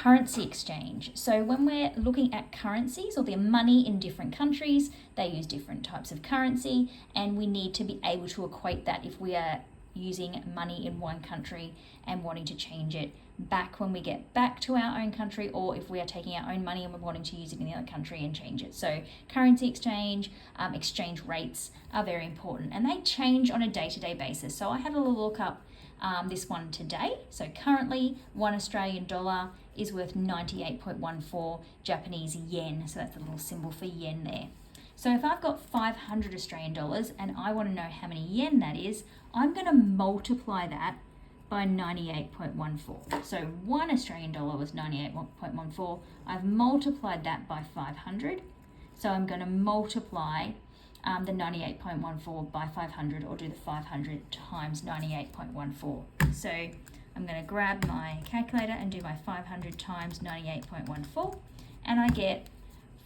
currency exchange. So when we're looking at currencies or the money in different countries, they use different types of currency, and we need to be able to equate that if we are using money in one country and wanting to change it back when we get back to our own country, or if we are taking our own money and we're wanting to use it in the other country and change it. So currency exchange, exchange rates are very important, and they change on a day-to-day basis. So I had a little look up this one today. So currently $1 Australian dollar is worth 98.14 Japanese yen. So that's a little symbol for yen there. So if I've got 500 Australian dollars and I want to know how many yen that is, I'm going to multiply that by 98.14. So $1 Australian dollar was 98.14. I've multiplied that by 500. So I'm going to multiply the 98.14 by 500, or do the 500 times 98.14. So I'm going to grab my calculator and do my 500 times 98.14, and I get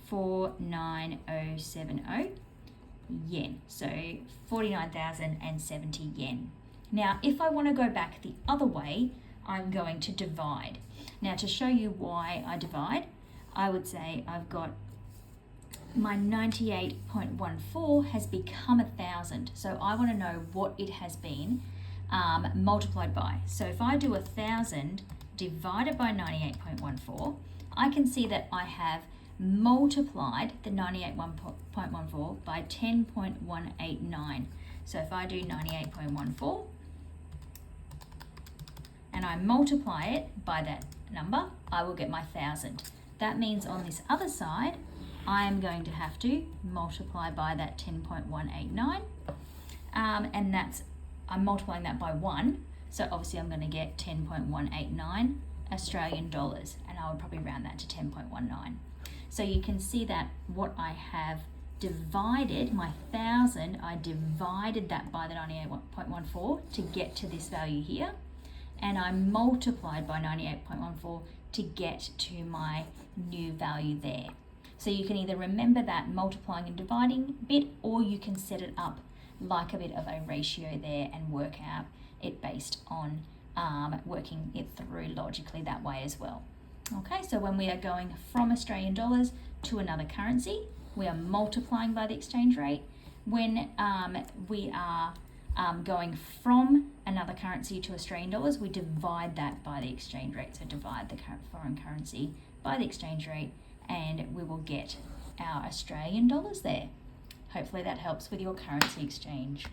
49070 yen. So 49,070 yen. Now, if I want to go back the other way, I'm going to divide. Now, to show you why I divide, I would say I've got my 98.14 has become 1,000. So I want to know what it has been multiplied by. So if I do 1,000 divided by 98.14, I can see that I have multiplied the 98.14 by 10.189. So if I do 98.14 and I multiply it by that number, I will get my 1,000. That means on this other side, I am going to have to multiply by that 10.189, and I'm multiplying that by 1, so obviously I'm going to get 10.189 Australian dollars, and I would probably round that to 10.19. So you can see that what I have divided, my 1,000, I divided that by the 98.14 to get to this value here, and I multiplied by 98.14 to get to my new value there. So you can either remember that multiplying and dividing bit, or you can set it up like a bit of a ratio there and work out it based on working it through logically that way as well. Okay, so when we are going from Australian dollars to another currency, we are multiplying by the exchange rate. When we are going from another currency to Australian dollars, we divide that by the exchange rate. So divide the foreign currency by the exchange rate, and we will get our Australian dollars there. Hopefully that helps with your currency exchange.